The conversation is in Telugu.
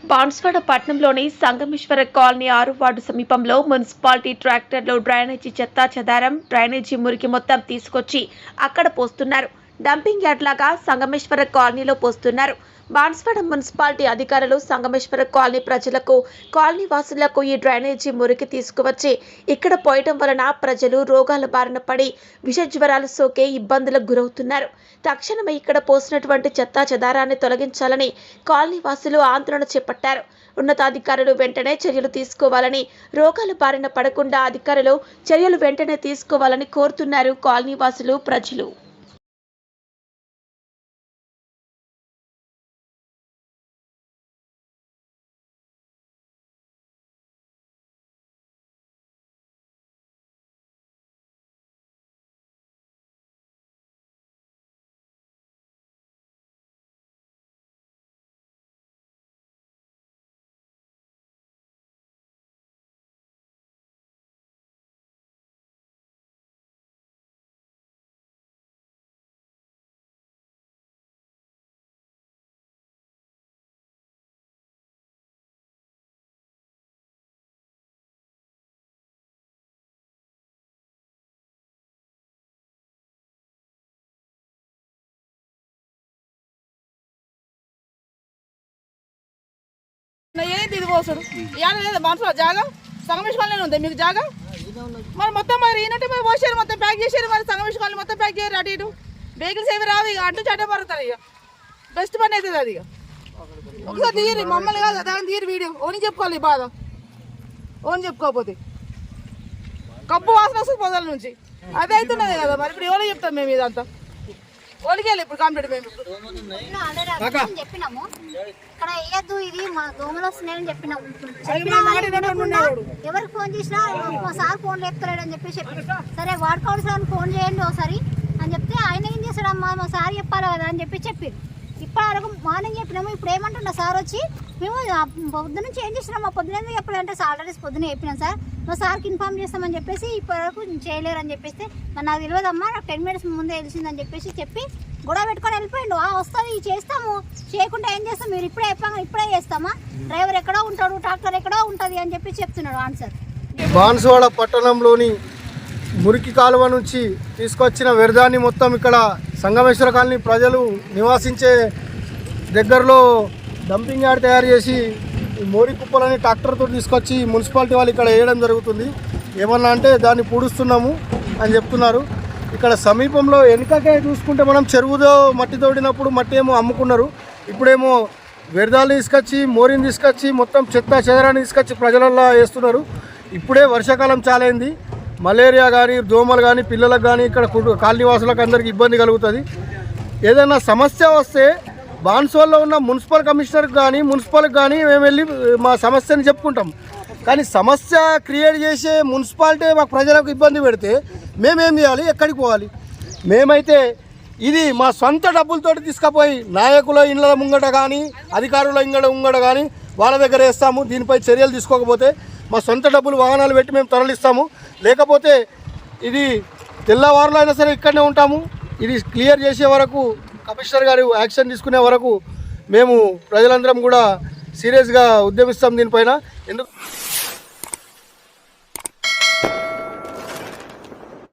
బాన్స్వాడ పట్టణంలోని సంగమేశ్వర కాలనీ 6 వార్డు సమీపంలో మున్సిపాలిటీ ట్రాక్టర్లో డ్రైనేజీ చెత్తా చెదారం డ్రైనేజీ మురికి మొత్తం తీసుకొచ్చి అక్కడ పోస్తున్నారు. డంపింగ్ యార్డ్ లాగా సంగమేశ్వర కాలనీలో పోస్తున్నారు. బాన్స్వాడ మున్సిపాలిటీ అధికారులు సంగమేశ్వర కాలనీ ప్రజలకు, కాలనీ వాసులకు ఈ డ్రైనేజీ మురికి తీసుకువచ్చి ఇక్కడ పోయటం వలన ప్రజలు రోగాల బారిన పడి విష జ్వరాలు సోకే ఇబ్బందులకు గురవుతున్నారు. తక్షణమే ఇక్కడ పోసినటువంటి చెత్తా చెదారాన్ని తొలగించాలని కాలనీ వాసులు ఆందోళన చేపట్టారు. ఉన్నతాధికారులు వెంటనే చర్యలు తీసుకోవాలని, రోగాల బారిన పడకుండా అధికారులు చర్యలు వెంటనే తీసుకోవాలని కోరుతున్నారు కాలనీ వాసులు, ప్రజలు. ఏంటి ఇది పోసుడు ఇవాళ లేదా మనసులో జాగా సంగమేశ్వర కాలనీ ఉంది మీకు జాగా మరి మొత్తం మరి ఈనట్టు మరి పోసారు, మొత్తం ప్యాక్ చేసారు. మరి సంగమేశ్వర కాలనీ మొత్తం ప్యాక్ చేయరు. అటు ఇటు వెహికల్స్ ఏమి రావు. ఇక అటు చట్ట పడుతుంది. ఇక బెస్ట్ పని అవుతుంది అది. ఇక ఒకసారి తీయరు, మమ్మల్ని కాదు దాని తీయరు వీడియో. ఓని చెప్పుకోవాలి బాధ, ఓని చెప్పుకోకపోతే కప్పు వాసన వస్తుంది పొదల నుంచి. అదే అవుతున్నది కదా. మరి ఇప్పుడు ఎవరో చెప్తాం మేము ఇదంతా ఒలిగేయాలి. ఇప్పుడు కంప్లీట్ మేము చెప్పినాము ఇక్కడ వేయద్దు, ఇది మా దోమలు వస్తున్నాయని చెప్పినాము. ఎవరికి ఫోన్ చేసినా సార్ ఫోన్ లేపుతలేడు అని చెప్పి సరే వార్డ్ కౌన్సిలర్ ఫోన్ చేయండి ఒకసారి అని చెప్తే ఆయన ఏం చేస్తాడమ్మా మా సార్ చెప్పాలి కదా అని చెప్పి ఇప్పటి వరకు మార్నింగ్ చెప్పినాము. ఇప్పుడు ఏమంటున్నా సార్ వచ్చి మేము పొద్దు నుంచి ఏం చేసినాం, మా పొద్దున చెప్పాలంటే ఆల్రెడీ పొద్దున చెప్పినాం సార్, మా సార్కి ఇన్ఫామ్ చేస్తామని చెప్పేసి ఇప్పటి వరకు చేయలేరు అని చెప్పేసి మరి నాకు తెలియదమ్మా, నాకు 10 minutes ముందే తెలిసిందని చెప్పి గొడవ పెట్టుకొని వెళ్ళిపోయిండు. వస్తుంది చేస్తాము, చేయకుండా ఏం చేస్తాం, మీరు ఇప్పుడే చెప్పాము ఇప్పుడే చేస్తామా, డ్రైవర్ ఎక్కడో ఉంటాడు, ట్రాక్టర్ ఎక్కడో ఉంటుంది అని చెప్పి చెప్తున్నాడు ఆన్సర్. బాన్స్వాడ పట్టణంలోని మురికి కాలువ నుంచి తీసుకొచ్చిన వ్యర్థాన్ని మొత్తం ఇక్కడ సంగమేశ్వర కాలనీ ప్రజలు నివాసించే దగ్గరలో డంపింగ్ యార్డ్ తయారు చేసి ఈ మోరి కుప్పలని ట్రాక్టర్తో తీసుకొచ్చి మున్సిపాలిటీ వాళ్ళు ఇక్కడ వేయడం జరుగుతుంది. ఏమన్నా అంటే దాన్ని పూడుస్తున్నాము అని చెప్తున్నారు. ఇక్కడ సమీపంలో వెనుకకే చూసుకుంటే మనం చెరువులో మట్టి తోడినప్పుడు మట్టి ఏమో అమ్ముకున్నారు. ఇప్పుడేమో వ్యర్థాలు తీసుకొచ్చి మోరిని తీసుకొచ్చి మొత్తం చెత్త చెదరాన్ని తీసుకొచ్చి ప్రజలల్లో వేస్తున్నారు. ఇప్పుడే వర్షాకాలం చాలైంది. మలేరియా కానీ దోమలు కానీ పిల్లలకు కానీ ఇక్కడ కాలనీవాసులకు అందరికీ ఇబ్బంది కలుగుతుంది. ఏదైనా సమస్య వస్తే బాన్స్వాడలో ఉన్న మున్సిపల్ కమిషనర్కి కానీ మున్సిపల్కి కానీ మేము వెళ్ళి మా సమస్యని చెప్పుకుంటాం. కానీ సమస్య క్రియేట్ చేసే మున్సిపాలిటీ మాకు ప్రజలకు ఇబ్బంది పెడితే మేమేం చేయాలి, ఎక్కడికి పోవాలి? మేమైతే ఇది మా సొంత డబ్బులతో తీసుకుపోయి నాయకుల ఇళ్ళ ముంగట కానీ అధికారుల ముంగట కానీ వాళ్ళ దగ్గర వేస్తాము. దీనిపై చర్యలు తీసుకోకపోతే మా సొంత డబ్బులు వాహనాలు పెట్టి మేము తరలిస్తాము. లేకపోతే ఇది తెల్లవారులో అయినా సరే ఇక్కడనే ఉంటాము. ఇది క్లియర్ చేసే వరకు, కమిషనర్ గారు యాక్షన్ తీసుకునే వరకు మేము ప్రజలందరం కూడా సీరియస్గా ఉద్యమిస్తాం దీనిపైన. ఎందుకు